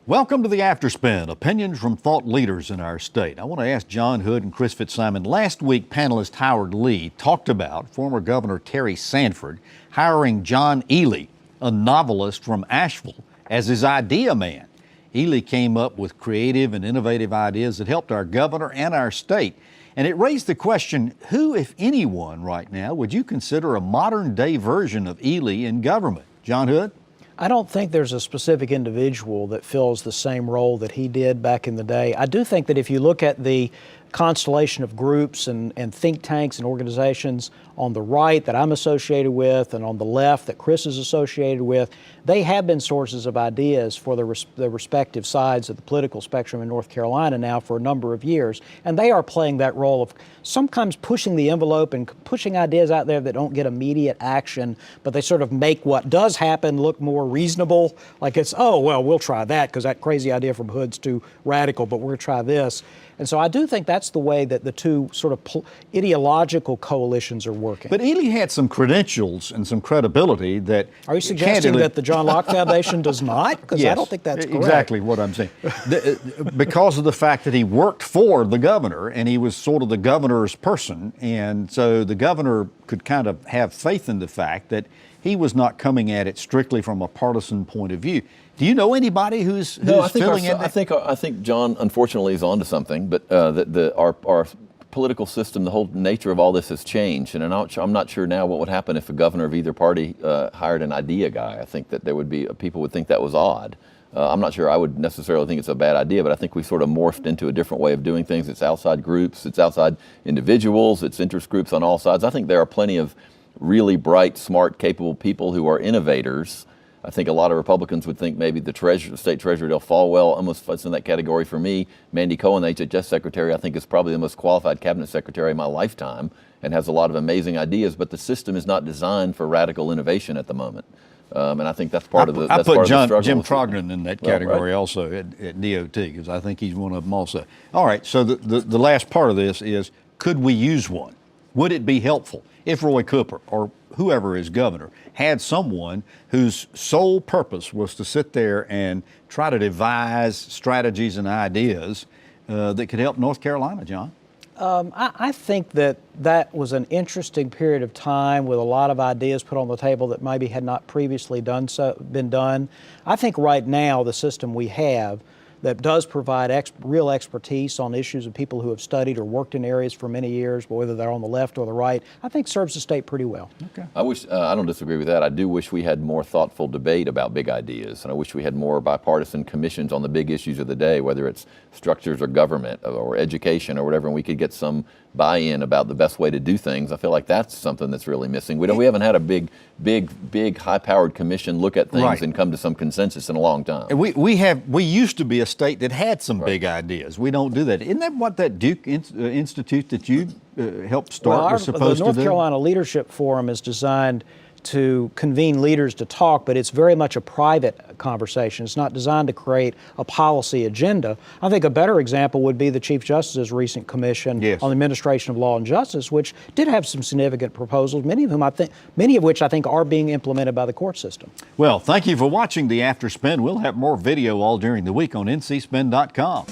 Welcome to the Afterspin, opinions from thought leaders in our state. I want to ask John Hood and Chris Fitzsimon. Last week, panelist Howard Lee talked about former Governor Terry Sanford hiring John Ehle, a novelist from Asheville, as his idea man. Ehle came up with creative and innovative ideas that helped our governor and our state. And it raised the question, who, if anyone right now, would you consider a modern day version of Ehle in government? John Hood? I don't think there's a specific individual that fills the same role that he did back in the day. I do think that if you look at the constellation of groups and think tanks and organizations on the right that I'm associated with and on the left that Chris is associated with, they have been sources of ideas for the respective sides of the political spectrum in North Carolina now for a number of years. And they are playing that role of sometimes pushing the envelope and pushing ideas out there that don't get immediate action, but they sort of make what does happen look more reasonable. Like it's, oh, well, we'll try that because that crazy idea from Hood's too radical, but we're going to try this. And so I do think that's the way that the two sort of ideological coalitions are working. But Ehle had some credentials and some credibility that... Are you suggesting that the John Locke Foundation does not? Because yes, I don't think that's correct. Exactly what I'm saying. Because of the fact that he worked for the governor and he was sort of the governor's person. And so the governor could kind of have faith in the fact that he was not coming at it strictly from a partisan point of view. Do you know anybody who's filling in? I think John, unfortunately, is onto something. But our political system, the whole nature of all this has changed, and I'm not sure now what would happen if a governor of either party hired an idea guy. I think that there would be people would think that was odd. I'm not sure I would necessarily think it's a bad idea, but I think we sort of morphed into a different way of doing things. It's outside groups, it's outside individuals, it's interest groups on all sides. I think there are plenty of really bright, smart, capable people who are innovators. I think a lot of Republicans would think maybe the state treasurer, Del Falwell, almost fits in that category for me. Mandy Cohen, the HHS secretary, I think is probably the most qualified cabinet secretary in my lifetime and has a lot of amazing ideas, but the system is not designed for radical innovation at the moment. And I think that's part of the struggle. I put Jim Trogdon in that category also at DOT because I think he's one of them also. All right, so the last part of this is, could we use one? Would it be helpful if Roy Cooper or whoever is governor had someone whose sole purpose was to sit there and try to devise strategies and ideas that could help North Carolina, John? I think that was an interesting period of time with a lot of ideas put on the table that maybe had not previously been done. I think right now the system we have that does provide real expertise on issues of people who have studied or worked in areas for many years, but whether they're on the left or the right, I think serves the state pretty well. Okay. I don't disagree with that. I do wish we had more thoughtful debate about big ideas, and I wish we had more bipartisan commissions on the big issues of the day, whether it's structures or government or education or whatever, and we could get some buy-in about the best way to do things. I feel like that's something that's really missing. We haven't had a big, high-powered commission look at things and come to some consensus in a long time. And we used to be a state that had some big ideas. We don't do that. Isn't that what that Duke Institute that you helped start was supposed to do? The North Carolina Leadership Forum is designed to convene leaders to talk, but it's very much a private conversation. It's not designed to create a policy agenda. I think a better example would be the Chief Justice's recent commission on the administration of law and justice, which did have some significant proposals, many of which I think are being implemented by the court system. Well, thank you for watching the After Spin. We'll have more video all during the week on ncspin.com.